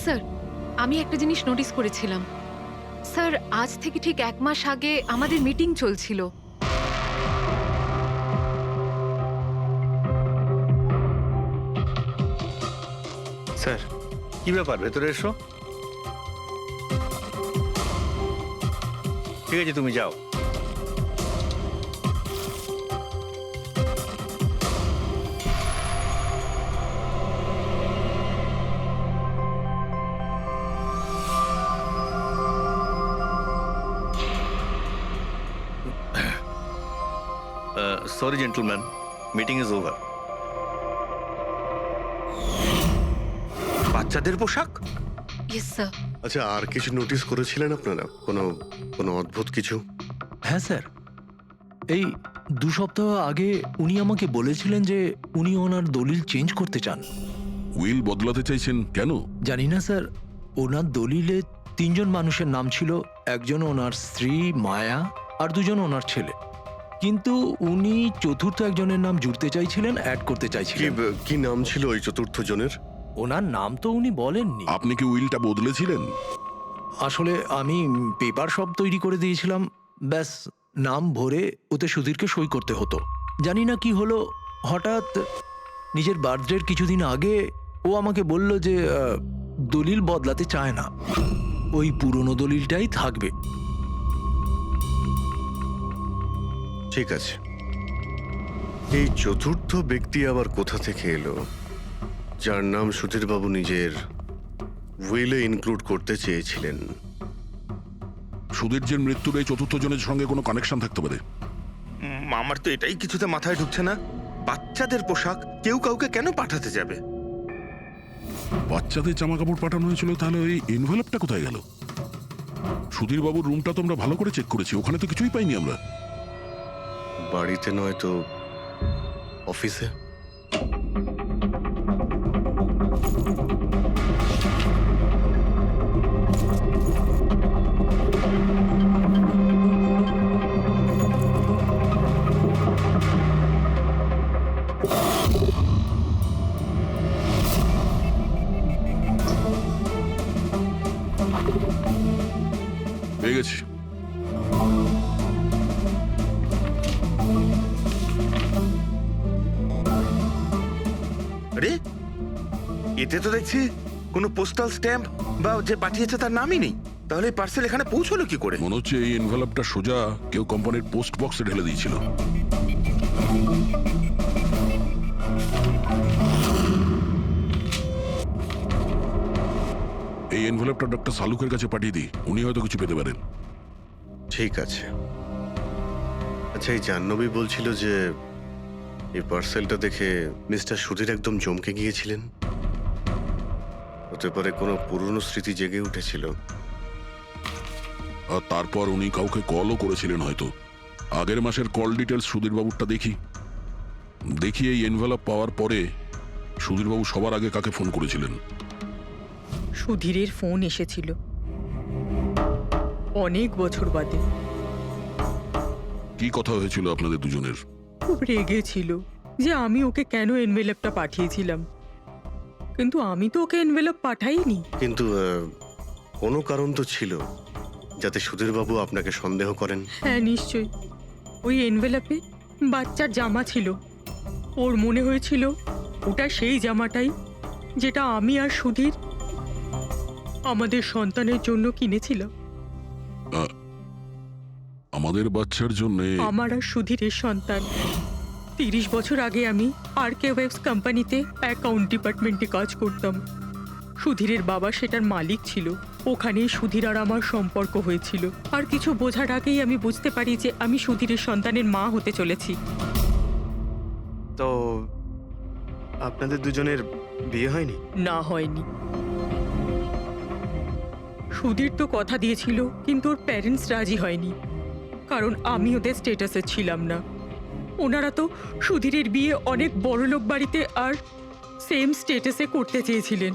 Sir, আমি একটা জিনিস নোটিস করেছিলাম। স্যার, আজ থেকে ঠিক 1 মাস আগে আমাদের মিটিং চলছিল। স্যার, কি ব্যাপার? ভেতরে এসো। ঠিক আছে, তুমি যাও। Sorry gentleman, meeting is over. বাচ্চাদের পোশাক? Yes sir. আচ্ছা, আর কিছু নোটিস করেছিলেন আপনারা? কোনো কোনো অদ্ভুত কিছু? হ্যাঁ স্যার, এই 2 সপ্তাহ আগে উনি আমাকে বলেছিলেন যে উনি ওনার দলিল চেঞ্জ করতে চান। উইল বদলাতে চাইছেন কেন? জানি না স্যার, ওনার দলিলে 3 জন মানুষের নাম ছিল, একজন ওনার স্ত্রী মায়া আর 2 জন ওনার ছেলে, কিন্তু উনি চতুর্থ একজনের নাম জুড়তে চাইছিলেন, অ্যাড করতে কি চাইছিলেন। কি নাম ছিল ওই চতুর্থ জনের? ওনার নাম তো উনি বলেননি। আপনি কি উইলটা বদলেছিলেন? আসলে আমি পেপার সব তৈরি করে দিয়েছিলাম, ব্যাস নাম ভরে ওতে সুধীরকে সই করতে হতো। জানি না কি হলো, হঠাৎ নিজের বার্থডের কিছুদিন আগে ও আমাকে বলল যে দলিল বদলাতে চায় না, ওই পুরনো দলিলটাই থাকবে। ঠিক আছে, এই চতুর্থ ব্যক্তি আবার কোথা থেকে এলো, যার নাম সুধীরবাবু নিজের উইলে ইনক্লুড করতে চেয়েছিলেন? সুধীরজির মৃত্যুর এই চতুর্থ জনের সঙ্গে কোনো কানেকশন থাকতে পারে। আমার তো এটাই কিছুতে মাথায় ঢুকছে না। বাচ্চাদের পোশাক কেউ কাউকে কেন পাঠাতে যাবে? বাচ্চাদের জামা কাপড় পাঠানো হয়েছিল, তাহলে ওই এনভেলপটা কোথায় গেল? সুধীরবাবুর রুমটা তো আমরা ভালো করে চেক করেছি, ওখানে তো কিছুই পাইনি আমরা। বাড়িতে নয় তো অফিসে? পেয়ে গেছি। আরে, এতে তো দেখছি কোনো পোস্টাল স্ট্যাম্প বা যে পাঠিয়েছে তার নামই নেই। তাহলে পার্সেল এখানে পৌঁছলো কি করে? মনে হচ্ছে এই এনভেলপটা সোজা কেউ কোম্পানির পোস্ট বক্সে ঢেলে দিয়েছিল। এই এনভেলপটা ডক্টর সালুকের কাছে পাঠিয়ে দিই, উনি হয়তো কিছু পেতে পারেন। ঠিক আছে। আচ্ছা, এই জাহ্নবী বলছিল যে এই পার্সেলটা দেখে মিস্টার সুধীর একদম চমকে গিয়েছিলেন। হতে পারে কোনো পুরনো স্মৃতি জেগে উঠেছিল। আর তারপর উনি কাউকে কলও করেছিলেন হয়তো। আগের মাসের কল ডিটেলস সুধীরবাবুরটা দেখি এই এনভেলপ পাওয়ার পরে সুধীরবাবু সবার আগে কাকে ফোন করেছিলেন? সুধীরের ফোন এসেছিল অনেক বছর বাদে। কি কথা হয়েছিল আপনাদের দুজনের? খুব রেগেছিল যে আমি ওকে কেন এনভেলপটা পাঠিয়েছিলাম, কিন্তু আমি তো ওকে এনভেলপ পাঠাইনি। কিন্তু কোনো কারণ তো ছিল যাতে সুধীরবাবু আপনাকে সন্দেহ করেন। হ্যাঁ নিশ্চয়ই, ওই এনভেলপে বাচ্চার জামা ছিল। ওর মনে হয়েছিল ওটা সেই জামাটাই যেটা আমি আর সুধীর আমাদের সন্তানের জন্য কিনেছিলাম। আমাদের বাচ্চার জন্য? আমার আর সুধীরের সন্তান। 30 বছর আগে আমি আরকে ওয়েবস কোম্পানিতে অ্যাকাউন্ট ডিপার্টমেন্টে কাজ করতাম। সুধীরের বাবা সেটার মালিক ছিল। ওখানেই সুধীর আর আমার সম্পর্ক হয়েছিল। আর কিছু বোঝার আগেই আমি বুঝতে পারি যে আমি সুধীরের সন্তানের মা হতে চলেছি। তো আপনাদের দুজনের বিয়ে হয়নি? না, হয়নি। সুধীর তো কথা দিয়েছিল, কিন্তু ওর প্যারেন্টস রাজি হয়নি, কারণ আমি ওদের স্টেটাসে ছিলাম না। ওনারা তো সুধীরের বিয়ে অনেক বড়লোক বাড়িতে আর সেম স্টেটাসে করতে চেয়েছিলেন।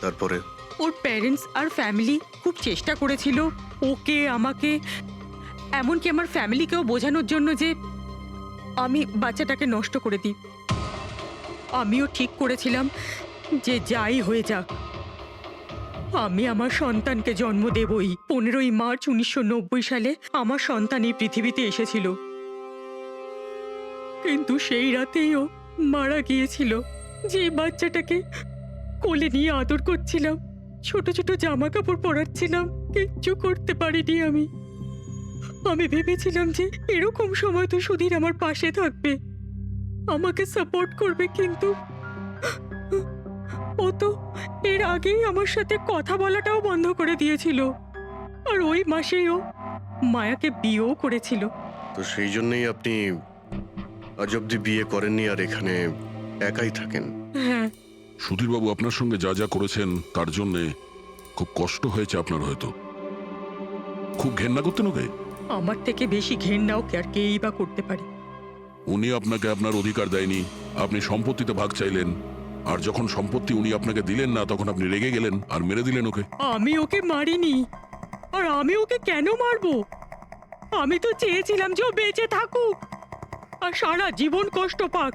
তারপরে ওর প্যারেন্টস আর ফ্যামিলি খুব চেষ্টা করেছিল ওকে, আমাকে, এমনকি আমার ফ্যামিলিকেও বোঝানোর জন্য যে আমি বাচ্চাটাকে নষ্ট করে দিই। আমিও ঠিক করেছিলাম যে যাই হয়ে যাক আমি আমার সন্তানকে জন্ম দেবই। 15ই মার্চ 1990 সালে আমার সন্তান এই পৃথিবীতে এসেছিল, কিন্তু সেই রাতেই ও মারা গিয়েছিল। যে বাচ্চাটাকে কোলে নিয়ে আদর করছিলাম, ছোট ছোট জামা কাপড় পরাচ্ছিলাম, কিচ্ছু করতে পারিনি আমি। আমি ভেবেছিলাম যে এরকম সময় তো সুধীর আমার পাশে থাকবে, আমাকে সাপোর্ট করবে, কিন্তু ও তো এর আগেই আমার সাথে কথা বলাটাও বন্ধ করে দিয়েছিল। আর ওই মাসেই ও মায়াকে বিয়েও করেছিল। তো সেই জন্যই আপনি আজ অব্দি বিয়ে করেননি আর এখানে একাই থাকেন। হ্যাঁ, সুধীরবাবু আপনার সঙ্গে যা যা করেছেন তার জন্যে খুব কষ্ট হয়েছে আপনার, হয়তো খুব ঘেন্না করতেন ওকে। আমার থেকে বেশি ঘেন্নাও কে আর কেই বা করতে পারে। উনি আপনাকে আপনার অধিকার দেয়নি, আপনি সম্পত্তিতে ভাগ চাইলেন, আর যখন সম্পত্তি উনি আপনাকে দিলেন না তখন আপনি রেগে গেলেন আর মেরে দিলেন ওকে। আমি ওকে মারিনি, আর আমি ওকে কেন মারবো? আমি তো চেয়েছিলাম যে ও বেঁচে থাকুক আর সারা জীবন কষ্ট পাক।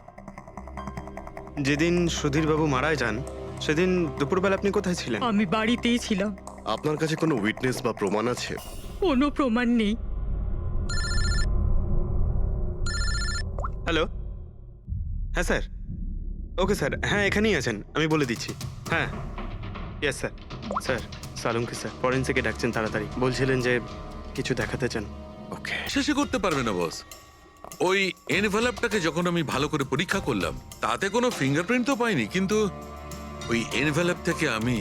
যেদিন সুধীরবাবু মারা যান সেদিন দুপুরবেলা আপনি কোথায় ছিলেন? আমি বাড়িতেই ছিলাম। আপনার কাছে কোনো উইটনেস বা প্রমাণ আছে? কোনো প্রমাণ নেই। হ্যালো, হ্যাঁ স্যার। ওকে স্যার, হ্যাঁ এখানেই আছেন, আমি বলে দিচ্ছি। হ্যাঁ, ইয়েস স্যার। স্যার সালুমকে স্যার ফরেন্সিকে ডাকছেন তাড়াতাড়ি, বলছিলেন যে কিছু দেখাতে চান। ওকে। শেষে করতে পারবে না বস। ওই এনভেলপটাকে যখন আমি ভালো করে পরীক্ষা করলাম তাতে কোনো ফিঙ্গারপ্রিন্ট তো পাইনি, কিন্তু ওই এনভেলপ থেকে আমি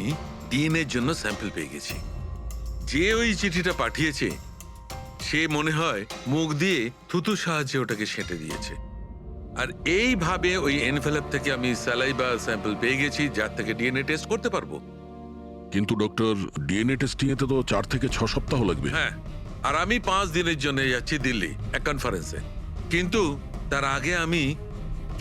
ডিএনএর জন্য স্যাম্পল পেয়ে গেছি। যে ওই চিঠিটা পাঠিয়েছে সে মনে হয় মুখ দিয়ে থুতু সাহায্যে ওটাকে সেঁটে দিয়েছে। আর এইভাবে ওই এনভেলপ থেকে আমি স্যালাইভা স্যাম্পল পেয়ে গেছি, যার থেকে ডিএনএ টেস্ট করতে পারবো। কিন্তু ডক্টর, ডিএনএ টেস্টিং এতে তো 4 থেকে 6 সপ্তাহ লাগবে। হ্যাঁ, আর আমি 5 দিনের জন্য যাচ্ছি দিল্লি এক কনফারেন্সে, কিন্তু তার আগে আমি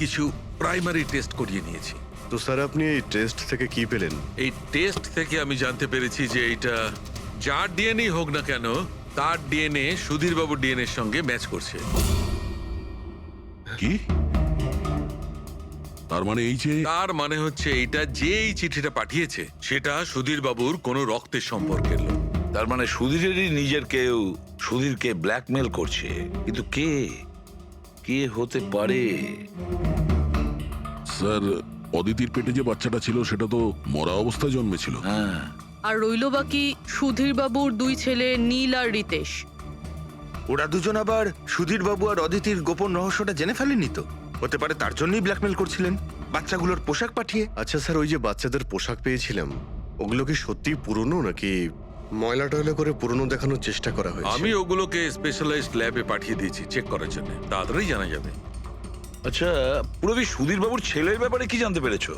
কিছু প্রাইমারি টেস্ট করিয়ে নিয়েছি। তো স্যার আপনি এই টেস্ট থেকে কি পেলেন? এই টেস্ট থেকে আমি জানতে পেরেছি যে এটা যার ডিএনএ হোক না কেন তার ডিএনএ সুধীরবাবুর ডিএনএ এর সঙ্গে ম্যাচ করছে। কি? তার মানে এই যে তার মানে হচ্ছে এইটা যে এই চিঠিটা পাঠিয়েছে সেটা সুধীরবাবুর কোনো রক্তের সম্পর্কের লোক। তার মানে সুধীরেরই নিজের কেউ সুধীরকে ব্ল্যাকমেল করছে, কিন্তু কে কে হতে পারে? স্যার, অদিতির পেটে যে বাচ্চাটা ছিল সেটা তো মরা অবস্থায় জন্মেছিল। হ্যাঁ, আর রইল বাকি সুধীর বাবুর 2 ছেলে নীল আর রিতেশ। ওরা দুজন আবার সুধীর বাবু আর অদিতির গোপন রহস্যটা জেনে ফেলেনি তো? হতে পারে তার জন্যই ব্ল্যাকমেল করছিলেন, বাচ্চাগুলোর পোশাক পাঠিয়ে। আচ্ছা স্যার, ওই যে বাচ্চাদের পোশাক পেয়েছিলাম ওগুলো কি সত্যি পুরনো নাকি ময়লা টয়লা করে পুরনো দেখানোর চেষ্টা করা হয়েছে? আমি ওগুলোকে স্পেশালাইজড ল্যাবে পাঠিয়ে দিয়েছি চেক করার জন্য, তাড়াতাড়ি জানা যাবে। আচ্ছা পুরবি সুধীর বাবুর ছেলের ব্যাপারে কি জানতে পেরেছো?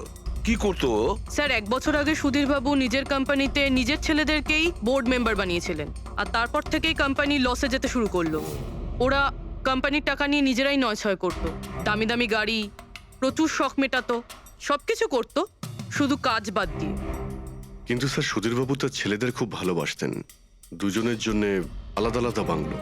কি করতো ও? স্যার 1 বছর আগে সুধীর বাবু নিজের কোম্পানিতে নিজের ছেলেদেরকেই বোর্ড মেম্বার বানিয়েছিলেন, আর তারপর থেকেই কোম্পানি লসে যেতে শুরু করলো। ওরা কোম্পানির টাকা নিয়ে নিজেরাই নয়ছয় করতো, দামি দামি গাড়ি, প্রচুর শখ মেটাতো, সবকিছু করতো শুধু কাজ বাদ দিয়ে। কিন্তু স্যার সুধীরবাবু তার ছেলেদের খুব ভালোবাসতেন, দুজনের জন্য আলাদা আলাদা বাংলো।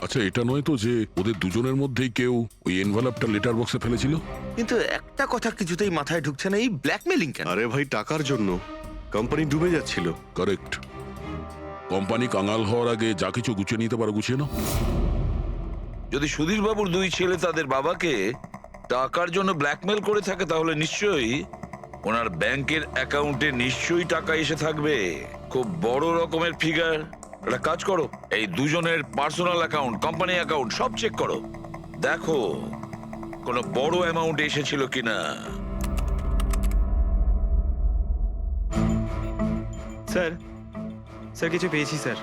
আচ্ছা, এটা নয় তো যে ওদের দুজনের মধ্যেই কেউ ওই এনভেলপটা লেটার বক্সে ফেলেছিল? কিন্তু একটা কথা কিছুতেই মাথায় ঢুকছে না, এই ব্ল্যাকমেলিং কেন? আরে ভাই, টাকার জন্য। কোম্পানি ডুবে যাচ্ছিল। কারেক্ট। কোম্পানি কাঙাল হওয়ার আগে যা কিছু গুছিয়ে নিতে পারো গুছিয়ে নাও। যদি সুধীর বাবুর 2 ছেলে তাদের বাবাকে টাকার জন্য ব্ল্যাকমেল করে থাকে তাহলে নিশ্চয়ই ওনার ব্যাংকের অ্যাকাউন্টে নিশ্চয়ই টাকা এসে থাকবে, খুব বড় রকমের ফিগার। একটা কাজ করো, এই দুজনের পার্সোনাল অ্যাকাউন্ট, কোম্পানি অ্যাকাউন্ট সব চেক করো, দেখো কোনো বড় অ্যামাউন্ট এসেছিল কিনা। স্যার স্যার কিছু পেয়েছি স্যার।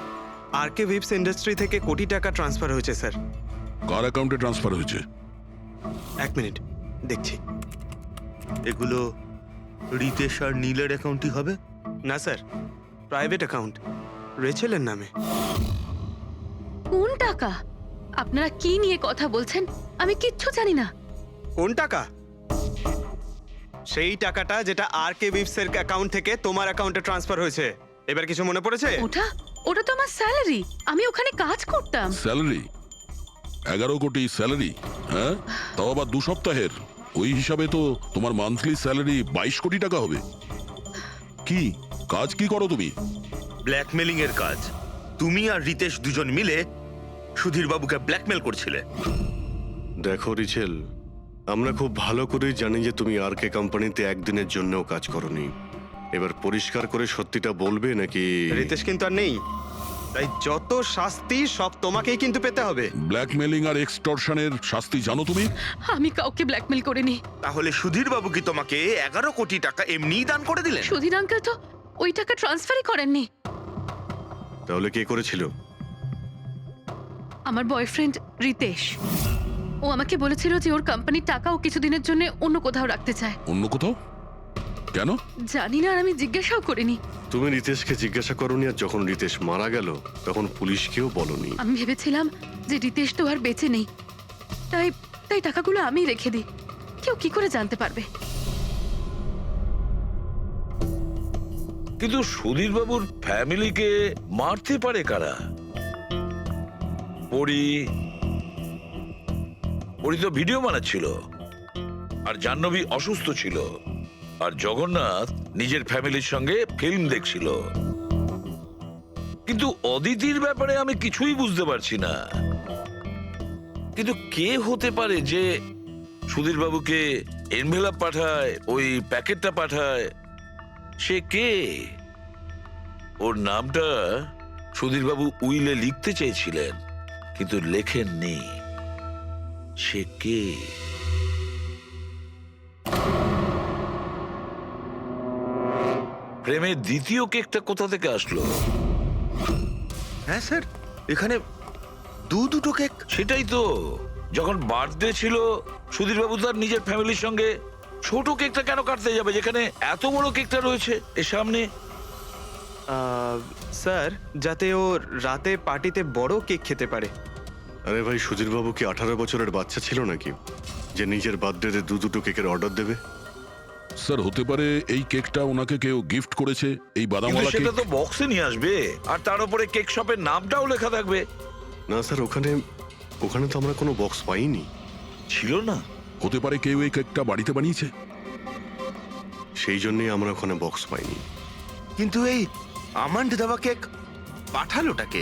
আরকে ওয়েবস ইন্ডাস্ট্রি থেকে কোটি টাকা ট্রান্সফার হয়েছে স্যার। কার অ্যাকাউন্টে ট্রান্সফার হয়েছে? 1 মিনিট দেখছি। এগুলো রিতেশ আর নীলের অ্যাকাউন্টই হবে? না স্যার, প্রাইভেট অ্যাকাউন্ট, রেচেলের নামে। কোন টাকা? আপনারা কি নিয়ে কথা বলছেন? আমি কিচ্ছু জানি না। কোন টাকা? সেই টাকাটা যেটা আরকে ওয়েবসের অ্যাকাউন্ট থেকে তোমার অ্যাকাউন্টে ট্রান্সফার হয়েছে। এবার কিছু মনে পড়েছে? ওটা তো আমার স্যালারি, আমি ওখানে কাজ করতাম। স্যালারি? 11 কোটি স্যালারি? হ্যাঁ, তাও আবার 2 সপ্তাহের। ওই হিসাবে তো তোমার মান্থলি স্যালারি 22 কোটি টাকা হবে। কি কাজ কি করো তুমি? ব্ল্যাকমেলিং এর কাজ। তুমি আর রিতেশ দুজন মিলে সুধীর বাবুকে ব্ল্যাকমেল করছিলে। দেখো রিচেল, আমরা খুব ভালো করেই জানি যে তুমি আর কে কোম্পানিতে একদিনের জন্যও কাজ করনি। এবার পরিষ্কার করে সত্যিটা বলবে নাকি? রিতেশ কিন্তু আর নেই, তাই যত শাস্তি সব তোমাকেই কিন্তু পেতে হবে। ব্ল্যাকমেলিং আর এক্সটর্শনের শাস্তি জানো তুমি? আমি কাউকে ব্ল্যাকমেল করিনি। তাহলে সুধীর বাবু কি তোমাকে 11 কোটি টাকা এমনিই দান করে দিলেন? সুধীর আঙ্কেল তো ওই টাকা ট্রান্সফারই করেননি। তাহলে কে করেছিল? আমার বয়ফ্রেন্ড রিতেশ। ও আমাকে বলেছিল যে ওর কোম্পানির টাকা ও কিছুদিনের জন্য অন্য কোথাও রাখতে চায়। অন্য কোথাও? কেন? জানি না, আর আমি জিজ্ঞাসাও করিনি। তুমি রিতেশকে জিজ্ঞাসা করনি, আর যখন রিতেশ মারা গেল তখন পুলিশকেও বলনি। আমি ভেবেছিলাম যে রিতেশ তো আর বেঁচে নেই, তাই তাই টাকাগুলো আমি রেখে দিই। কেউ কি করে জানতে পারবে? কিন্তু সুধীর বাবুর ফ্যামিলিকে মারতে পারে কারা? পরি তো ভিডিও বানাচ্ছিল, আর জাহ্নবী অসুস্থ ছিল, আর জগন্নাথ নিজের ফ্যামিলির সঙ্গে ফিল্ম দেখছিল। কিন্তু অদিতির ব্যাপারে আমি কিছুই বুঝতে পারছি না। কিন্তু কে হতে পারে যে সুধীর বাবুকে এনভেলপ পাঠায়, ওই প্যাকেটটা পাঠায়? সে কে? ওর নামটা সুধীর বাবু উইলে লিখতে চেয়েছিলেন, কিন্তু লেখেননি। সে কে? প্রেমের দ্বিতীয় কেকটা কোথা থেকে আসলো? হ্যাঁ স্যার, এখানে দুটো কেক। সেটাই তো, যখন বার্থডে ছিল সুধীর বাবু তার নিজের ফ্যামিলির সঙ্গে, ছোট কেকটা কেন কাটতে যাবে যেখানে এত বড় কেকটা রয়েছে এর সামনে? স্যার, যাতে ও রাতে পার্টিতে বড় কেক খেতে পারে। আরে ভাই, সুধীর বাবু কি 18 বছরের বাচ্চা ছিল নাকি যে নিজের বার্থডেতে দুটো কেকের অর্ডার দেবে? স্যার, হতে পারে এই কেকটা ওনাকে কেউ গিফট করেছে, এই কিন্তু বাদামওয়ালা সেটা কেক। তো বক্সে নিয়ে আসবে, আর তার উপরে কেক শপের নামটাও লেখা থাকবে। না স্যার, ওখানে তো আমরা কোনো বক্স পাইনি। ছিল না? হতে পারে কেউ এই কেকটা বাড়িতে বানিয়েছে। সেই জন্যই আমরা ওখানে বক্স পাইনি। কিন্তু এই আমন্ড দেওয়া কেক পাঠালোটাকে?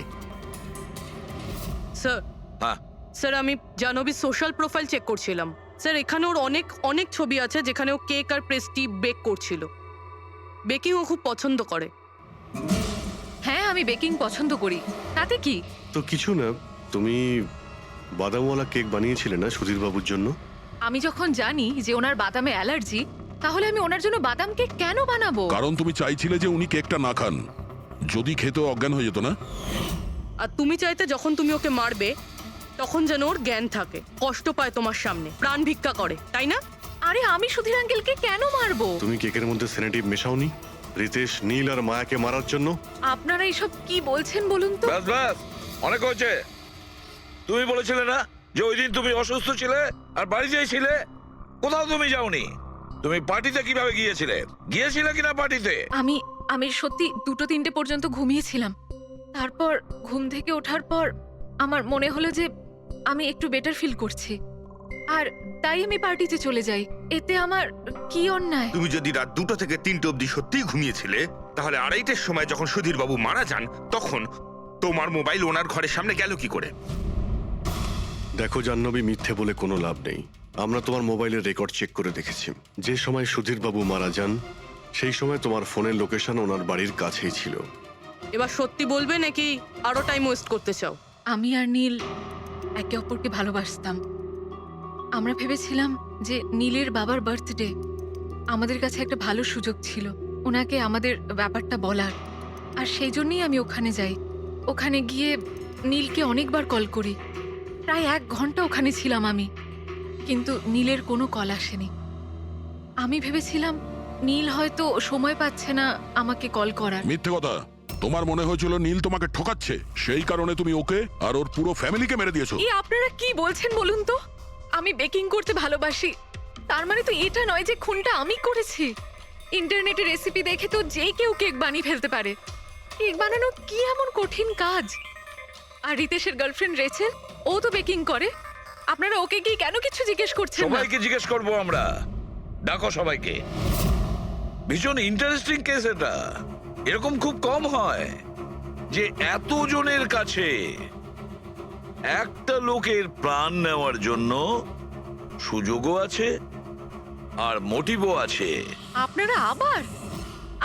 স্যার, হ্যাঁ, স্যার আমি জাহ্নবীর সোশ্যাল প্রোফাইল চেক করছিলাম। স্যার, এখানে ওর অনেক অনেক ছবি আছে যেখানে ও কেক আর পেস্ট্রি বেক করছিল। বেকিং ও খুব পছন্দ করে। হ্যাঁ, আমি বেকিং পছন্দ করি, তাতে কি? তো কিছু না, তুমি বাদামওয়ালা কেক বানিয়েছিলে না সুধীর বাবুর জন্য? আমি যখন জানি যে ওনার বাদামে অ্যালার্জি, তাহলে আমি ওনার জন্য বাদাম কেক কেন বানাবো? কারণ তুমি চাইছিলে যে উনি কেকটা না খান, যদি খেতে অজ্ঞান হয়ে যেত না। আর তুমি চাইতে যখন তুমি ওকে মারবে তখন যেন ওর জ্ঞান থাকে, কষ্ট পায় তোমার সামনে, প্রাণ ভিক্ষা করে, তাই না? আরে আমি সুধীর আঙ্কেলকে কেন মারবো? তুমি কেকের মধ্যে সেনেটিভ মেশাওনি রিতেশ, নীল আর মায়াকে মারার জন্য? আপনারা এইসব কি বলছেন বলুন তো? ব্যাস ব্যাস, অনেক হয়েছে। তুমি বলেছিলে না যে ওই দিন তুমি অসুস্থ ছিলে আর বাড়িতে ছিলে? কোথাও তুমি যাওনি। তুমি পার্টিতে কিভাবে গিয়েছিলে কিনা পার্টিতে? আমি সত্যি 2-3টে পর্যন্ত ঘুমিয়েছিলাম। তারপর ঘুম থেকে ওঠার পর আমার মনে হলো যে আমি একটু বেটার ফিল করছি, আর তাই আমি পার্টিতে চলে যাই। এতে আমার কি অন্যায়? তুমি যদি রাত 2টো থেকে 3টে অবধি সত্যিই ঘুমিয়েছিলে, তাহলে 2:30টার সময় যখন সুধীর বাবু মারা যান, তখন তোমার মোবাইল ওনার ঘরের সামনে গেল কি করে? দেখো জাহ্নবী, মিথ্যে বলে কোনো লাভ নেই। আমরা তোমার মোবাইলের রেকর্ড চেক করে দেখেছি। যে সময় সুধীর বাবু মারা যান সেই সময় তোমার ফোনের লোকেশন ওনার বাড়ির কাছেই ছিল। এবার সত্যি বলবে নাকি আরো টাইম ওয়েস্ট করতে চাও? আমি আর নীল একে অপরকে ভালোবাসতাম। আমরা ভেবেছিলাম যে নীলের বাবার বার্থডে আমাদের কাছে একটা ভালো সুযোগ ছিল ওনাকে আমাদের ব্যাপারটা বলার, আর সেই জন্যই আমি ওখানে যাই। ওখানে গিয়ে নীলকে অনেকবার কল করি, প্রায় 1 ঘন্টা ওখানে ছিলাম আমি, কিন্তু নীলের কোনো কল আসেনি। আমি ভেবেছিলাম নীল হয়তো সময় পাচ্ছে না আমাকে কল করার। মিথ্যে কথা। তোমার মনে হয়েছিল নীল তোমাকে ঠকাচ্ছে, সেই কারণে তুমি ওকে আর ওর পুরো ফ্যামিলিকে মেরে দিয়েছো। এই আপনারা কি বলছেন বলুন তো? আমি বেকিং করতে ভালোবাসি, তার মানে তো এটা নয় যে খুনটা আমি করেছি। ইন্টারনেটে রেসিপি দেখে তো যে কেউ কেক বানিয়ে ফেলতে পারে। কেক বানানো কি এমন কঠিন কাজ? আর রিতেশের গার্লফ্রেন্ড রেচেল, ও তো বেকিং করে। আপনারা ওকে কি কেন কিছু জিজ্ঞেস করছেন না? সবাইকে জিজ্ঞেস করবো আমরা। ডাকো সবাইকে। ভীষণ ইন্টারেস্টিং কেস এটা। এরকম খুব কম হয় যে এতজনের কাছে একটা লোকের প্রাণ নেওয়ার জন্য সুযোগও আছে আর মোটিভও আছে। আপনারা আবার?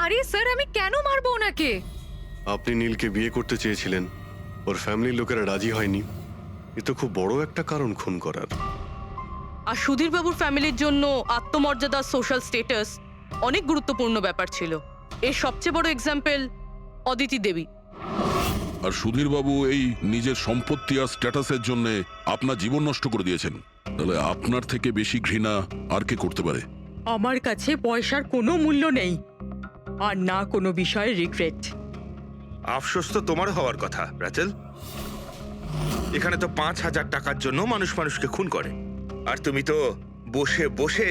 আরে স্যার, আমি কেন মারবো ওনাকে? আপনি নীলকে বিয়ে করতে চেয়েছিলেন, ওর ফ্যামিলির লোকেরা রাজি হয়নি। এ তো খুব বড় একটা কারণ খুন করার। আর সুধীর বাবুর ফ্যামিলির জন্য আত্মমর্যাদা, সোশ্যাল স্ট্যাটাস অনেক গুরুত্বপূর্ণ ব্যাপার ছিল। এর সবচেয়ে বড় এক্সাম্পল অদিতি দেবী। আর সুধীর বাবু এই নিজের সম্পত্তি আর স্ট্যাটাসের জন্য আপনার জীবন নষ্ট করে দিয়েছেন। তাহলে আপনার থেকে বেশি ঘৃণা আর কে করতে পারে? আমার কাছে পয়সার কোনো মূল্য নেই, আর না কোনো বিষয়ে রিগ্রেট। আফসোস তো তোমার হওয়ার কথা রাচেল। এখানে তো 5,000 টাকার জন্য মানুষ মানুষকে খুন করে, আর তুমি তো বসে বসে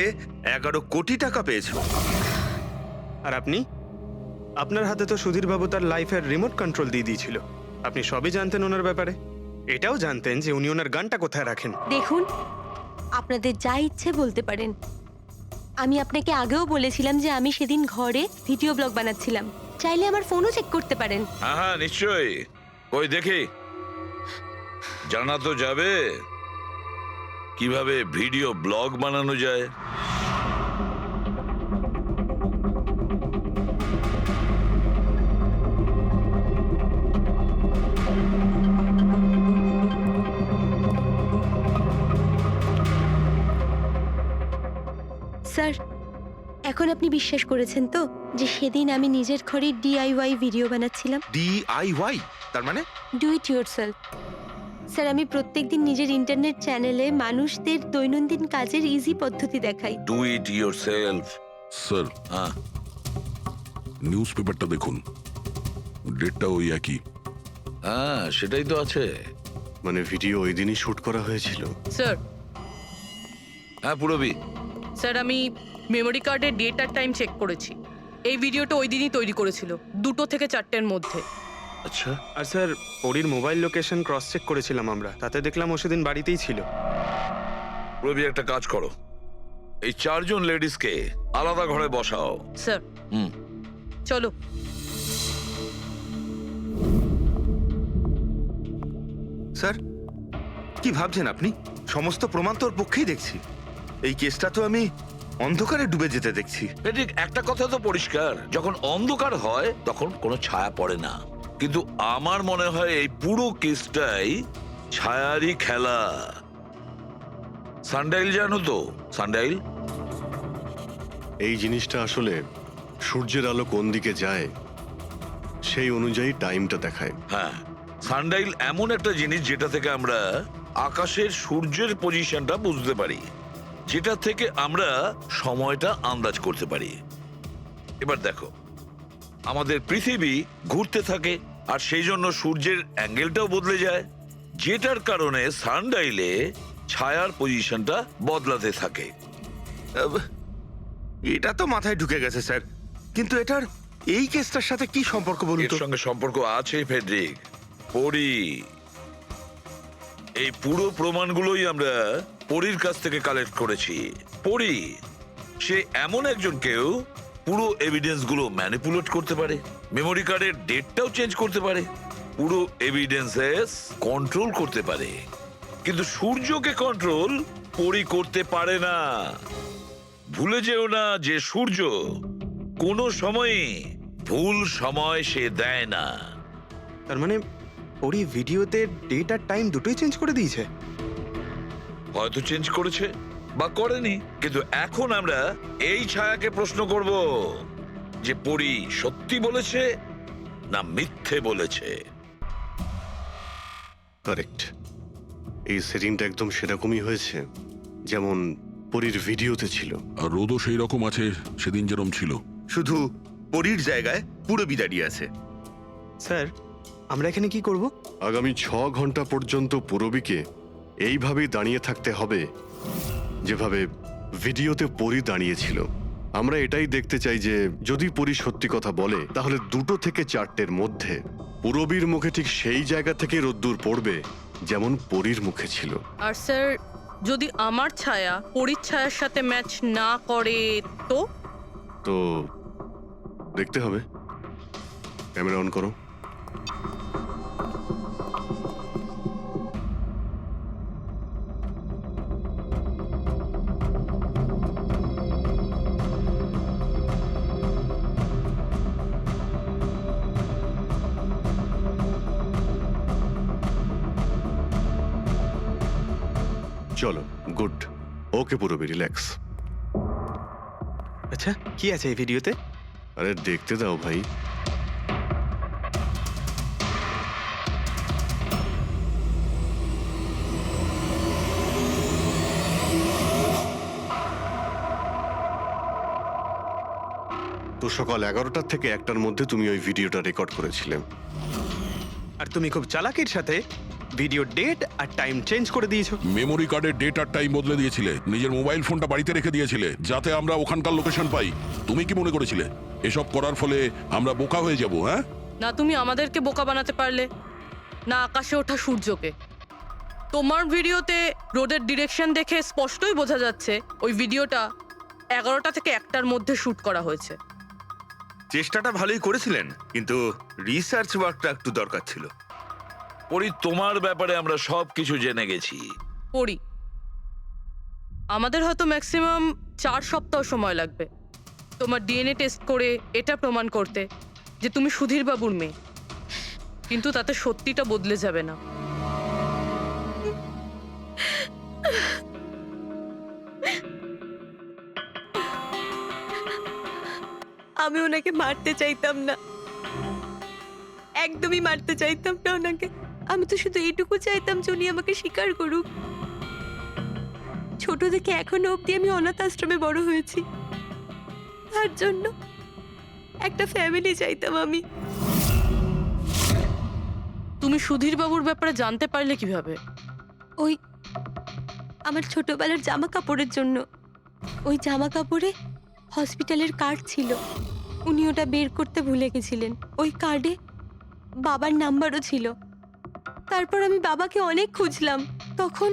11 কোটি টাকা পেয়েছো। আর আপনি, আপনার হাতে তো সুধীর বাবু তার লাইফের রিমোট কন্ট্রোল দিয়ে দিয়েছিল। আপনি সবই জানতেন ওনার ব্যাপারে, এটাও জানতেন যে উনি ওনার গানটা কোথায় রাখেন। দেখুন, আপনাদের যা ইচ্ছে বলতে পারেন। আমি আপনাকে আগেও বলেছিলাম যে আমি সেদিন ঘরে ভিডিও ব্লগ বানাচ্ছিলাম, চাইলে আমার ফোনও চেক করতে পারেন। হ্যাঁ হ্যাঁ, নিশ্চয়ই। ওই দেখি, জানা তো যাবে কিভাবে ভিডিও ব্লগ বানানো যায়। স্যার, এখন আপনি বিশ্বাস করেছেন তো যে সেদিন আমি নিজের ঘরে DIY ভিডিও বানাচ্ছিলাম? DIY তার মানে? Do it yourself. স্যার, আমি প্রত্যেকদিন নিজের ইন্টারনেট চ্যানেলে মানুষদের দৈনন্দিন কাজের ইজি পদ্ধতি দেখাই। Do it yourself. স্যার, হ্যাঁ, নিউজ পেপারটা দেখুন, ডেটটা ওই একই। হ্যাঁ সেটাই তো আছে। মানে ভিডিও ওই দিনই শুট করা হয়েছিল। স্যার, হ্যাঁ পুরবি। স্যার আমি মেমোরি কার্ডের ডেট আর টাইম চেক করেছি। এই ভিডিওটা ওই দিনই তৈরি করেছিল, 2টো থেকে 4টের মধ্যে। আচ্ছা, আর স্যার, ওরির মোবাইল লোকেশন ক্রস চেক করেছিলাম আমরা, তাতে দেখলাম ও সেদিন বাড়িতেই ছিল। পুরবি একটা কাজ করো, এই 4 জন লেডিসকে আলাদা ঘরে বসাও। স্যার হুম, চলো। স্যার, কি ভাবছেন আপনি? সমস্ত প্রমাণ তোর পক্ষেই দেখছি। এই কেসটা তো আমি অন্ধকারে ডুবে যেতে দেখছি। ঠিক একটা কথা তো পরিষ্কার, যখন অন্ধকার হয় তখন কোনো ছায়া পড়ে না। কিন্তু আমার মনে হয় এই পুরো কেসটাই ছায়ারই খেলা। সানডাইল জানো তো? সানডাইল এই জিনিসটা আসলে সূর্যের আলো কোন দিকে যায় সেই অনুযায়ী টাইমটা দেখায়। হ্যাঁ, সানডাইল এমন একটা জিনিস যেটা থেকে আমরা আকাশের সূর্যের পজিশনটা বুঝতে পারি, যেটা থেকে আমরা সময়টা আন্দাজ করতে পারি। এবার দেখো, আমাদের পৃথিবী ঘুরতে থাকে আর সেই জন্য সূর্যের অ্যাঙ্গেলটাও বদলে যায়, যেটার কারণে সানডাইলে ছায়ার পজিশনটা বদলাতে থাকে। এটা তো মাথায় ঢুকে গেছে স্যার, কিন্তু এটার এই কেসটার সাথে কি সম্পর্ক বলুন এর তো? সঙ্গে সম্পর্ক আছে ফেডরিক। পরি, এই পুরো প্রমাণগুলোই আমরা পরীর কাছ থেকে কালেক্ট করেছি। পরি সে এমন একজন কেউ পুরো এভিডেন্স গুলো ম্যানিপুলেট করতে পারে, মেমোরি কার্ডের ডেটটাও চেঞ্জ করতে পারে, পুরো এভিডেন্সেস কন্ট্রোল করতে পারে। কিন্তু সূর্যকে কন্ট্রোল পরি করতে পারে না। ভুলে যেও না যে সূর্য কোনো সময়ই ভুল সময় সে দেয় না। তার মানে ওরি ভিডিওতে ডেট আর টাইম দুটোই চেঞ্জ করে দিয়েছে। হয়তো চেঞ্জ করেছে বা করেনি, কিন্তু এখন আমরা এই ছায়াকে প্রশ্ন করব যে পরি সত্যি বলেছে না মিথ্যে বলেছে। কারেক্ট, এই সেটিংটা একদম সেরকমই হয়েছে যেমন পরীর ভিডিওতে ছিল। আর রোদও সেই রকম আছে সেদিন যেরকম ছিল। শুধু পরীর জায়গায় পুরবি দাঁড়িয়ে আছে। স্যার, আমরা এখানে কি করব? আগামী 6 ঘন্টা পর্যন্ত পুরবীকে এইভাবেই দাঁড়িয়ে থাকতে হবে যেভাবে ভিডিওতে পরী দাঁড়িয়েছিল। আমরা এটাই দেখতে চাই যে যদি পরী সত্যি কথা বলে তাহলে 2টো থেকে 4টের মধ্যে পুরবীর মুখে ঠিক সেই জায়গা থেকে রোদ্দুর পড়বে যেমন পরীর মুখে ছিল। আর স্যার, যদি আমার ছায়া পরীর ছায়ার সাথে ম্যাচ না করে তো? তো দেখতে হবে। ক্যামেরা অন করো। চলো, গুড। ওকে, পুরোপুরি রিল্যাক্স। আচ্ছা, কি আছে এই ভিডিওতে? আরে দেখতে দাও ভাই। তো সকাল 11টা থেকে 1টার মধ্যে তুমি ওই ভিডিওটা রেকর্ড করেছিলে। আর তুমি খুব চালাকির সাথে ভিডিও ডেট আর টাইম চেঞ্জ করে দিয়েছো। মেমোরি কার্ডের ডেট আর টাইম বদলে দিয়েছিলে, নিজের মোবাইল ফোনটা বাড়িতে রেখে দিয়েছিলে যাতে আমরা ওখানকার লোকেশন পাই। তুমি কি মনে করেছিলে এসব করার ফলে আমরা বোকা হয়ে যাব? হ্যাঁ, না তুমি আমাদেরকে বোকা বানাতে পারলে, না আকাশে ওঠা সূর্যকে। তোমার ভিডিওতে রোডের ডিরেকশন দেখে স্পষ্টই বোঝা যাচ্ছে ওই ভিডিওটা 11টা থেকে 1টার মধ্যে শুট করা হয়েছে। চেষ্টাটা ভালোই করেছিলেন, কিন্তু রিসার্চ ওয়ার্কটা একটু দরকার ছিল। পরি, তোমার ব্যাপারে আমরা সব কিছু জেনে গেছি। পড়ি, আমাদের হয়তো ম্যাক্সিমাম 4 সপ্তাহ সময় লাগবে তোমার ডিএনএ টেস্ট করে এটা প্রমাণ করতে যে তুমি সুধীর বাবুর মেয়ে, কিন্তু তাতে সত্যিটা বদলে যাবে না। আমি ওনাকে মারতে চাইতাম না, একদমই মারতে চাইতাম না ওনাকে। আমি তো শুধু এইটুকু চাইতাম যে উনি আমাকে স্বীকার করুক। ছোট থেকে এখনো অবধি আমি অনাথ আশ্রমে বড় হয়েছি, তার জন্য একটা ফ্যামিলি চাইতাম আমি। তুমি সুধীর বাবুর ব্যাপারে জানতে পারলে কিভাবে? ওই আমার ছোটবেলার জামা কাপড়ের জন্য। ওই জামা কাপড়ে হসপিটালের কার্ড ছিল, উনি ওটা বের করতে ভুলে গেছিলেন। ওই কার্ডে বাবার নাম্বারও ছিল। তারপর আমি বাবাকে অনেক খুঁজলাম, তখন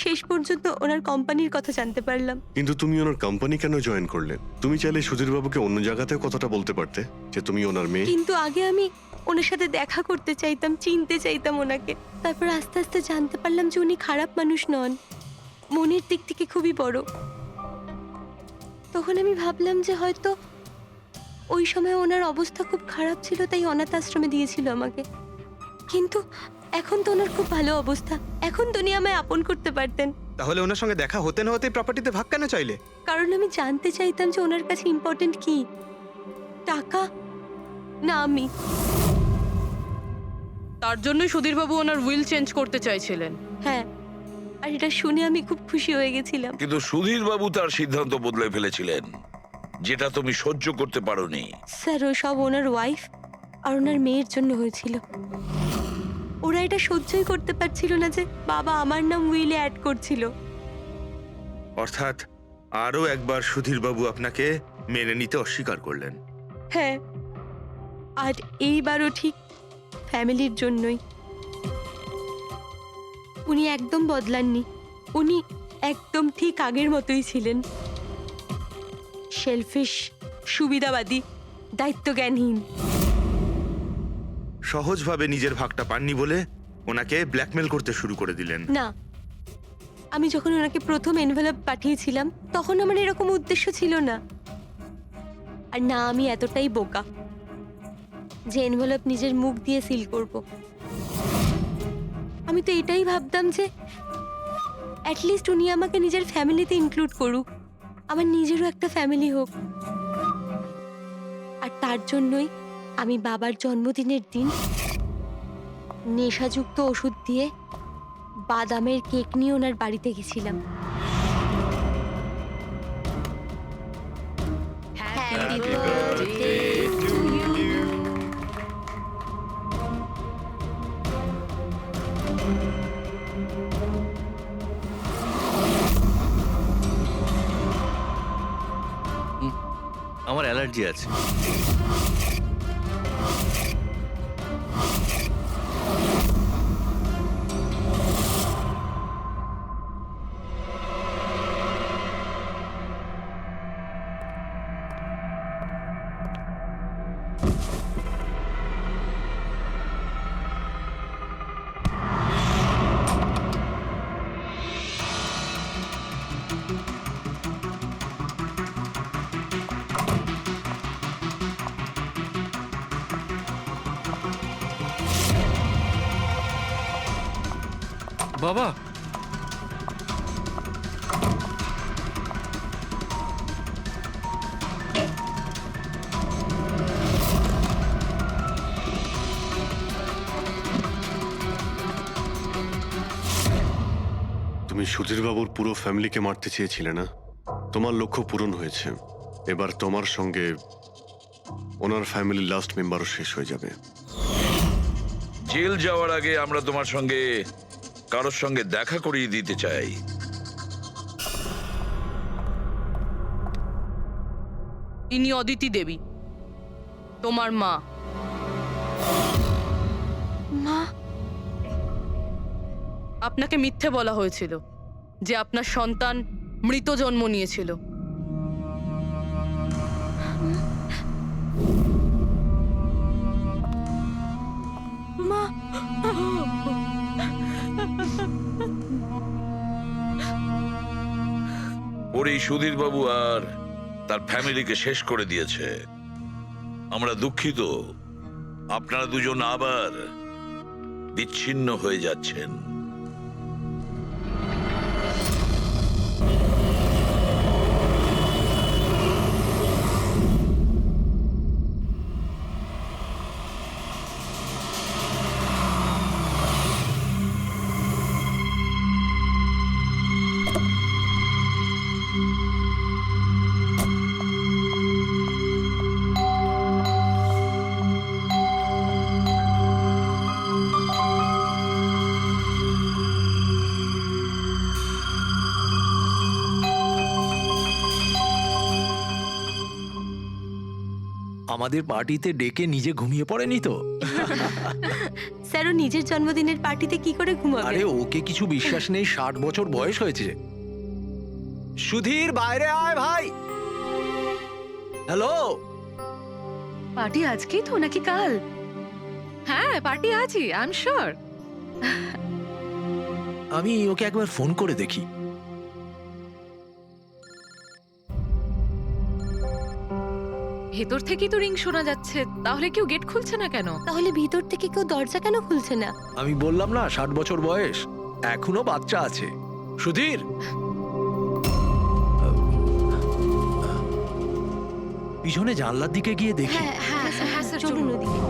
শেষ পর্যন্ত ওনার কোম্পানির কথা জানতে পারলাম। কিন্তু তুমি ওনার কোম্পানি কেন জয়েন করলে? তুমি চাইলে সুধীরবাবুকে অন্য জায়গাতেও কথাটা বলতে পারতে যে তুমি ওনার মেয়ে। কিন্তু আগে আমি ওনার সাথে দেখা করতে চাইতাম, চিনতে চাইতাম ওনাকে। তারপর আস্তে আস্তে জানতে পারলাম যে উনি খারাপ মানুষ নন, মনের দিক থেকে খুবই বড়। তখন আমি ভাবলাম যে হয়তো ওই সময় ওনার অবস্থা খুব খারাপ ছিল, তাই অনাথ আশ্রমে দিয়েছিল আমাকে। কিন্তু এখন তো ওনার খুব ভালো অবস্থা, এখন তো উনি আমায় আপন করতে পারতেন। তাহলে ওনার সঙ্গে দেখা হতে না হতে প্রপার্টিতে ভাগ কেন চাইলে? কারণ আমি জানতে চাইতাম যে ওনার কাছে ইম্পর্টেন্ট কি, টাকা না আমি। তার জন্যই সুধীর বাবু ওনার উইল চেঞ্জ করতে চাইছিলেন। হ্যাঁ, আর এটা শুনে আমি খুব খুশি হয়ে গেছিলাম। কিন্তু সুধীর বাবু তার সিদ্ধান্ত বদলে ফেলেছিলেন, যেটা তুমি সহ্য করতে পারোনি। স্যার, ও সব ওনার ওয়াইফ আর ওনার মেয়ের জন্য হয়েছিল। ওরা এটা সহ্যই করতে পারছিল না যে বাবা আমার নাম উইলে অ্যাড করছিল। অর্থাৎ আরও একবার সুধীরবাবু আপনাকে মেনে নিতে অস্বীকার করলেন। হ্যাঁ, আর এইবারও ঠিক ফ্যামিলির জন্যই। উনি একদম বদলাননি, উনি একদম ঠিক আগের মতোই ছিলেন। সেলফিশ, সুবিধাবাদী, দায়িত্বজ্ঞানহীন। সহজভাবে নিজের ভাগটা পাননি বলে ওনাকে ব্ল্যাকমেল করতে শুরু করে দিলেন। না, আমি যখন ওনাকে প্রথম এনভেলপ পাঠিয়েছিলাম তখন আমার এরকম উদ্দেশ্য ছিল না। আর না আমি এতটাই বোকা যে এনভেলপ নিজের মুখ দিয়ে সিল করব। আমি তো এটাই ভাবতাম যে অ্যাটলিস্ট উনি আমাকে নিজের ফ্যামিলিতে ইনক্লুড করুক, আমার নিজেরও একটা ফ্যামিলি হোক। আর তার জন্যই আমি বাবার জন্মদিনের দিন নেশাযুক্ত ওষুধ দিয়ে বাদামের কেক নিয়ে ওনার বাড়িতে গেছিলাম। Happy birthday to you. আমার অ্যালার্জি আছে। বাবা, তুমি সুধীরবাবুর পুরো ফ্যামিলিকে মারতে চেয়েছিলে না? তোমার লক্ষ্য পূরণ হয়েছে। এবার তোমার সঙ্গে ওনার ফ্যামিলির লাস্ট মেম্বারও শেষ হয়ে যাবে। জেল যাওয়ার আগে আমরা তোমার সঙ্গে কারোর সঙ্গে দেখা করিয়ে দিতে চাই। ইনি অদিতি দেবী, তোমার মা। মা, আপনাকে মিথ্যে বলা হয়েছিল যে আপনার সন্তান মৃত জন্ম নিয়েছিল। মা, ওরই সুধীর বাবু আর তার ফ্যামিলিকে শেষ করে দিয়েছে। আমরা দুঃখিত, আপনারা দুজন আবার বিচ্ছিন্ন হয়ে যাচ্ছেন। আমাদের পার্টিতে ডেকে নিজে ঘুমিয়ে পড়েনি তো? স্যার ও নিজের জন্মদিনের পার্টিতে কি করে ঘুমাবে? আরে ওকে কিছু বিশ্বাস নেই, 60 বছর বয়স হয়েছে। সুধীর, বাইরে আয় ভাই। হ্যালো। পার্টি আজকেই তো নাকি কাল? হ্যাঁ, পার্টি আজই, আই এম শিওর। আমি ওকে একবার ফোন করে দেখি। ভেতর থেকেই তো রিং শোনা যাচ্ছে, তাহলে কেউ গেট খুলছে না কেন? তাহলে ভিতর থেকে কেউ দরজা কেন খুলছে না? আমি বললাম না 60 বছর বয়স, এখনো বাচ্চা আছে। সুধীর, পিছনে জানলার দিকে গিয়ে দেখি। হ্যাঁ হ্যাঁ হ্যাঁ স্যার, চলুন ওদিকে।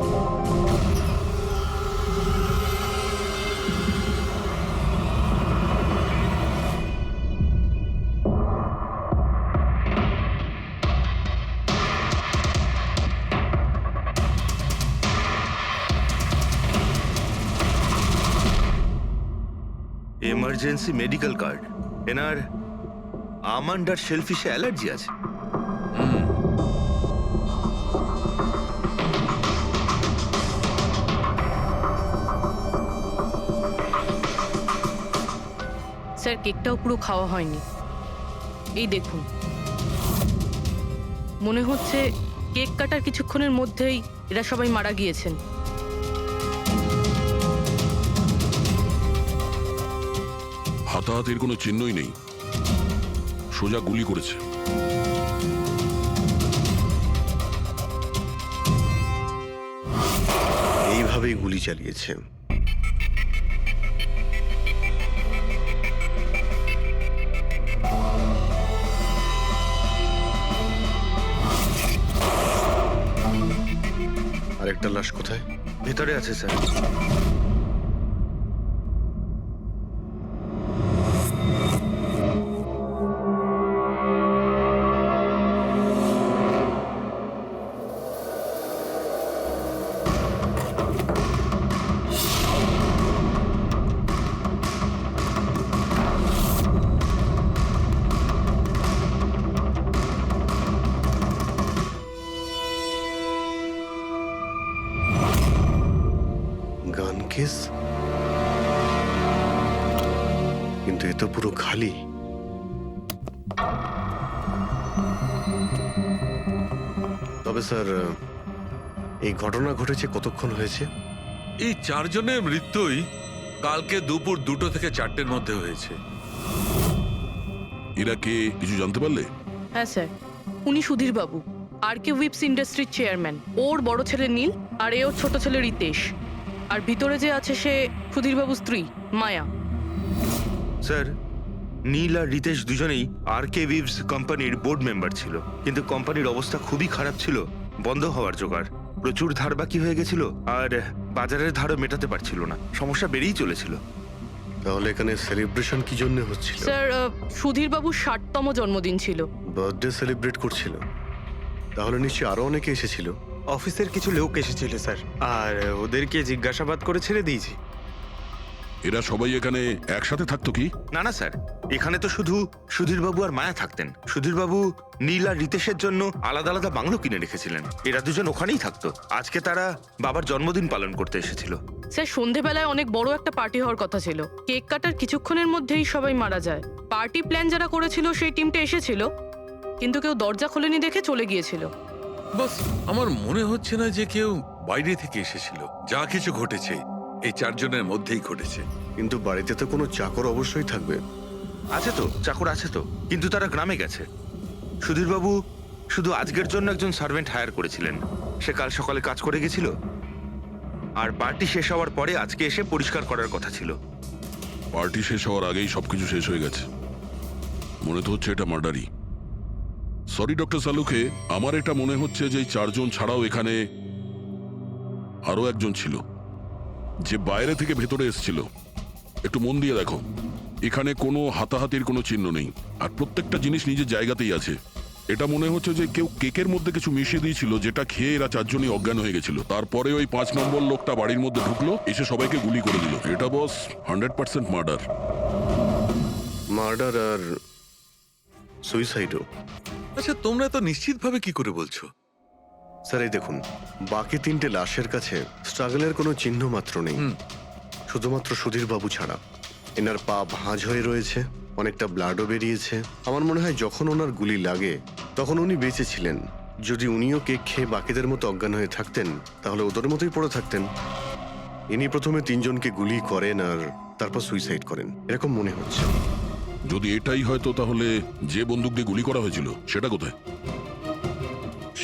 Emergency medical card. এনার আমন্ড আর শেলফিশে অ্যালার্জি আছে। স্যার, কেকটাও পুরো খাওয়া হয়নি। এই দেখুন, মনে হচ্ছে কেক কাটার কিছুক্ষণের মধ্যেই এরা সবাই মারা গিয়েছেন। হাতাহাতির কোনো চিহ্নই নেই, সোজা গুলি করেছে। এইভাবেই গুলি চালিয়েছে। আরেকটা লাশ কোথায়? ভেতরে আছে স্যার। গান কেস, কিন্তু এ তো পুরো খালি। তবে স্যার, এই ঘটনা ঘটেছে কতক্ষণ হয়েছে? এই 4 জনের মৃত্যুই কালকে দুপুর 2টো থেকে 4টের মধ্যে হয়েছে। এরা কে কিছু জানতে পারলে? হ্যাঁ স্যার, উনি সুধীর বাবু, আর কে উইপস ইন্ডাস্ট্রির চেয়ারম্যান। ওর বড় ছেলে নীল, আর এ ওর ছোট ছেলে রিতেশ। আর ভিতরে যে আছে সে সুধীর বাবুর স্ত্রী মায়া। স্যার, নীল আর রিতেশ দুজনেই RK Weaves কোম্পানির বোর্ড মেম্বার ছিল, কিন্তু কোম্পানির অবস্থা খুবই খারাপ ছিল, বন্ধ হওয়ার জোগাড়। প্রচুর ধার বাকি হয়ে গেছিল আর বাজারের ধারও মেটাতে পারছিল না, সমস্যা বেড়েই চলেছিল। তাহলে এখানে সেলিব্রেশন কি জন্য হচ্ছিল? স্যার সুধীর বাবুর 60তম জন্মদিন ছিল। বার্থডে সেলিব্রেট করছিল? তাহলে নিশ্চয়ই আরো অনেকে এসেছিল। অফিসের কিছু লোক এসেছিল স্যার, আর ওদেরকে জিজ্ঞাসাবাদ করে ছেড়ে দিয়েছি। এরা সবাই এখানে একসাথে থাকতো কি? না না স্যার, এখানে তো শুধু সুধীরবাবু আর মায়া থাকতেন। সুধীরবাবু নীল আর রিতেশের জন্য আলাদা আলাদা বাংলো কিনে রেখেছিলেন, এরা দুজন ওখানেই থাকতো। আজকে তারা বাবার জন্মদিন পালন করতে এসেছিল। স্যার সন্ধেবেলায় অনেক বড় একটা পার্টি হওয়ার কথা ছিল, কেক কাটার কিছুক্ষণের মধ্যেই সবাই মারা যায়। পার্টি প্ল্যান যারা করেছিল সেই টিমটা এসেছিল, কিন্তু কেউ দরজা খোলেনি দেখে চলে গিয়েছিল। বস, আমার মনে হচ্ছে না যে কেউ বাইরে থেকে এসেছিল। যা কিছু ঘটেছে এই 4 জনের মধ্যেই ঘটেছে। কিন্তু বাড়িতে তো কোনো চাকর অবশ্যই থাকবে। আছে তো, চাকর আছে তো, কিন্তু তারা গ্রামে গেছে। সুধীরবাবু শুধু আজকের জন্য একজন সার্ভেন্ট হায়ার করেছিলেন, সে কাল সকালে কাজ করে গেছিল, আর পার্টি শেষ হওয়ার পরে আজকে এসে পরিষ্কার করার কথা ছিল। পার্টি শেষ হওয়ার আগেই সবকিছু শেষ হয়ে গেছে। মনে তো হচ্ছে এটা মার্ডারই। সরি ডক্টর সালুকে, আমার এটা মনে হচ্ছে যে এই 4 জন ছাড়াও এখানে আরো একজন ছিল, যে বাইরে থেকে ভেতরে এসেছিল। একটু মন দিয়ে দেখো, এখানে কোনো হাতাহাতির কোনো চিহ্ন নেই, আর প্রত্যেকটা জিনিস নিজের জায়গাতেই আছে। এটা মনে হচ্ছে যে কেউ কেকের মধ্যে কিছু মিশিয়ে দিয়েছিল, যেটা খেয়ে এরা 4 জনই অজ্ঞান হয়ে গেছিল। তারপরে ওই 5 নম্বর লোকটা বাড়ির মধ্যে ঢুকলো, এসে সবাইকে গুলি করে দিল। এটা বস 100% মার্ডার। মার্ডার আর সুইসাইডও। আচ্ছা, তোমরা তো নিশ্চিতভাবে কি করে বলছো? স্যার এই দেখুন, বাকি 3টে লাশের কাছে স্ট্রাগলের কোনো চিহ্ন মাত্র নেই, শুধুমাত্র সুধীরবাবু ছাড়া। এনার পা ভাঁজ হয়ে রয়েছে, অনেকটা ব্লাডও বেরিয়েছে। আমার মনে হয় যখন ওনার গুলি লাগে তখন উনি বেঁচে ছিলেন। যদি উনিও কেক খেয়ে বাকিদের মতো অজ্ঞান হয়ে থাকতেন, তাহলে ওদের মতোই পড়ে থাকতেন। ইনি প্রথমে 3 জনকে গুলি করেন আর তারপর সুইসাইড করেন, এরকম মনে হচ্ছে। যদি এটাই হয়তো, তাহলে যে বন্দুক দিয়ে গুলি করা হয়েছিল সেটা কোথায়?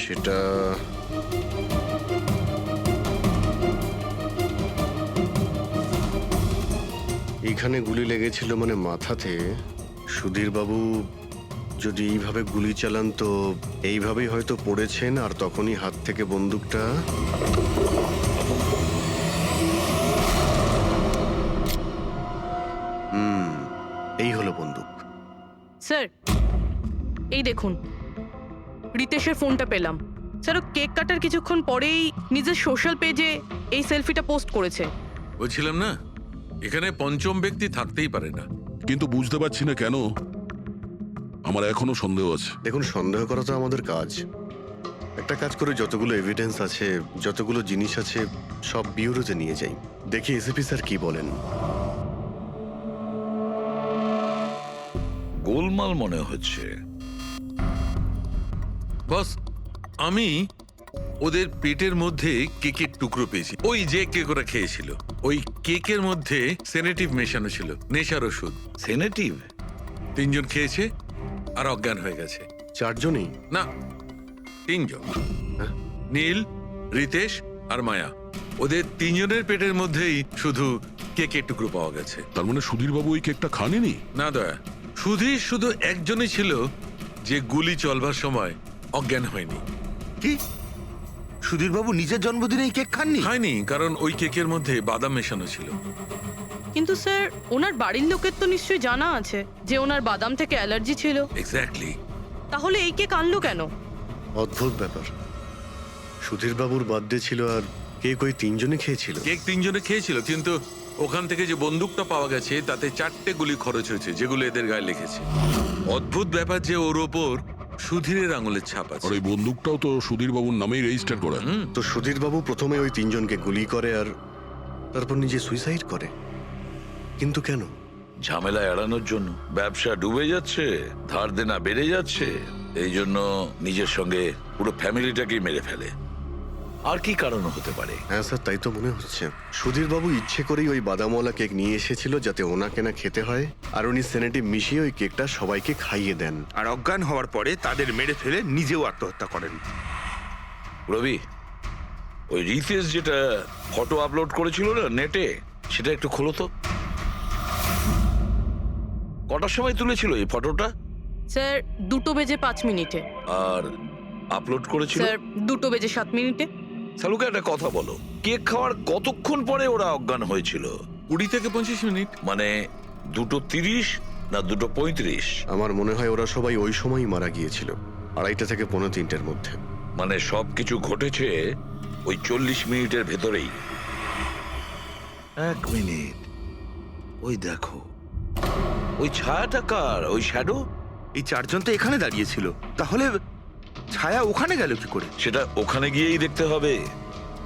সেটা এইখানে গুলি লেগেছিল, মানে মাথাতে। সুধীরবাবু যদি এইভাবে গুলি চালান তো এইভাবেই হয়তো পড়েছেন, আর তখনই হাত থেকে বন্দুকটা এই হলো বন্দুক। স্যার এই দেখুন, রিতেশের ফোনটা পেলাম। স্যার ও কেক কাটার কিছুক্ষণ পরেই নিজের সোশ্যাল পেজে এই সেলফিটা পোস্ট করেছে। বলছিলাম না, এখানে পঞ্চম ব্যক্তি থাকতেই পারে না। কিন্তু বুঝতে পারছি না কেন, আমার এখনো সন্দেহ আছে। দেখুন, সন্দেহ করা তো আমাদের কাজ। একটা কাজ করে যতগুলো এভিডেন্স আছে, যতগুলো জিনিস আছে, সব বিউরোতে নিয়ে যাই, দেখি এসিপি স্যার কি বলেন। গোলমাল মনে হচ্ছে। বস, আমি ওদের পেটের মধ্যে কেকের টুকরো পেয়েছি, ওই যে কেক ওরা খেয়েছিল। ওই কেকের মধ্যে সেনেটিভ মেশানো ছিল, নেশার ওষুধ। সেনেটিভ? 3 জন খেয়েছে আর অজ্ঞান হয়ে গেছে। 4 জনই? না, 3 জন। নীল, রিতেশ আর মায়া, ওদের 3 জনের পেটের মধ্যেই শুধু কেকের টুকরো পাওয়া গেছে। তার মানে সুধীরবাবু ওই কেকটা খাননি? না দয়া, সুধীর শুধু একজনই ছিল যে গুলি চলবার সময় অজ্ঞান হয়নি। কি, সুধীরবাবু নিজের জন্মদিনে এই কেক খাননি? হয়নি, কারণ ওই কেকের মধ্যে বাদাম মেশানো ছিল। কিন্তু স্যার ওনার বাড়ির লোকের তো নিশ্চয়ই জানা আছে যে ওনার বাদাম থেকে অ্যালার্জি ছিল। এক্স্যাক্টলি। তাহলে এই কেক আনলো কেন? অদ্ভুত ব্যাপার। সুধীরবাবুর বার্থডে ছিল আর কেক ওই 3 জনই খেয়েছিল। কেক 3 জনে খেয়েছিল, কিন্তু ওখান থেকে যে বন্দুকটা পাওয়া গেছে তাতে 4টে গুলি খরচ হয়েছে, যেগুলো এদের গায়ে লেগেছে। অদ্ভুত ব্যাপার যে ওর ওপর সুধীরের আঙুলের ছাপ আছে। আর ওই বন্দুকটাও তো সুধীরবাবুর নামেই রেজিস্টার করা। তো সুধীরবাবু প্রথমে ওই 3 জনকে গুলি করে আর তারপর নিজে সুইসাইড করে, কিন্তু কেন? ঝামেলা এড়ানোর জন্য। ব্যবসা ডুবে যাচ্ছে, ধার দেনা বেড়ে যাচ্ছে, এই জন্য নিজের সঙ্গে পুরো ফ্যামিলিটাকেই মেরে ফেলে। আর কি কারণ হতে পারে? হ্যাঁ স্যার, তাই তো মনে হচ্ছে। সুধীরবাবু ইচ্ছে করেই ওই বাদামওয়ালা কেক নিয়ে এসেছিল যাতে ওনাকে না খেতে হয়, আর উনি সেনেটিভ মিশিয়ে ওই কেকটা সবাইকে খাইয়ে দেন। আর অজ্ঞান হওয়ার পরে তাদের মেরে ফেলে নিজেও আত্মহত্যা করেন। রবি, ওই রিতেশ যেটা ফটো আপলোড করেছিল না নেটে, সেটা একটু খোলো তো। কটার সময় তুলেছিল এই ফটোটা? স্যার 2:05 আর আপলোড করেছিল? স্যার 2:07 সালুকে একটা কথা বলো, কেক খাওয়ার কতক্ষণ পরে ওরা অজ্ঞান হয়েছিল? 20 থেকে 25 মিনিট। মানে 2:30 না 2:35? আমার মনে হয় ওরা সবাই ওই সময়ই মারা গিয়েছিল, 2:30 থেকে 2:45-এর মধ্যে। মানে সবকিছু ঘটেছে ওই 40 মিনিটের ভেতরেই। 1 মিনিট, ওই দেখো, ওই ছায়াটা কার? ওই শ্যাডো? এই চারজন তো এখানে দাঁড়িয়েছিল, তাহলে ছায়া ওখানে গেল কি করে? সেটা ওখানে গিয়েই দেখতে হবে।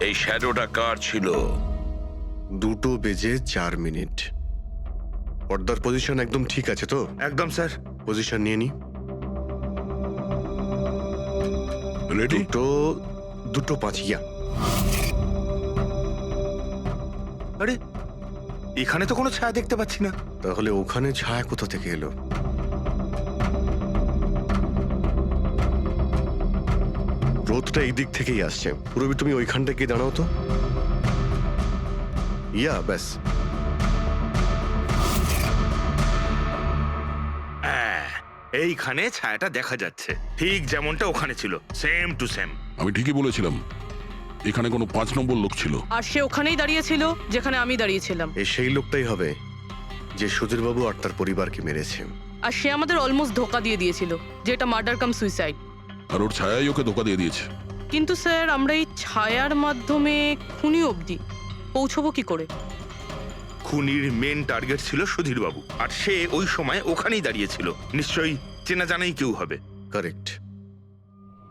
এই শ্যাডোটা কার ছিল? 2:04 পর্দার পজিশন একদম ঠিক আছে তো? একদম স্যার। পজিশন নিয়ে নি। রেডি? 2:05 ইয়া। আরে এখানে তো কোনো ছায়া দেখতে পাচ্ছি না। তাহলে ওখানে ছায়া কোথা থেকে এলো? রোদটা এই দিক থেকেই আসছে। পুরবি, তুমি ওইখানটা গিয়ে দাঁড়াও তো। ইয়া, ব্যাস। হ্যাঁ, এইখানে ছায়াটা দেখা যাচ্ছে, ঠিক যেমনটা ওখানে ছিল, সেম টু সেম। আমি ঠিকই বলেছিলাম, এখানে কোনো 5 নম্বর লোক ছিল। আর সে ওখানেই দাঁড়িয়েছিল যেখানে আমি দাঁড়িয়েছিলাম। এই সেই লোকটাই হবে যে সুধীরবাবু আর তার পরিবারকে মেরেছে। আর সে আমাদের অলমোস্ট ধোকা দিয়ে দিয়েছিল যে এটা মার্ডার কাম সুইসাইড। আর ওর ছায়াই ওকে ধোকা দিয়ে দিয়েছে। কিন্তু স্যার আমরা এই ছায়ার মাধ্যমে খুনি অবধি পৌঁছবো কি করে? খুনির মেন টার্গেট ছিল সুধীর বাবু, আর সে ওই সময় ওখানেই দাঁড়িয়েছিল। নিশ্চয়ই চেনা জানাই কেউ হবে। কারেক্ট।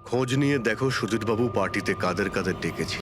খোঁজ নিয়ে দেখো সুধীরবাবু পার্টিতে কাদের কাদের ডেকেছে।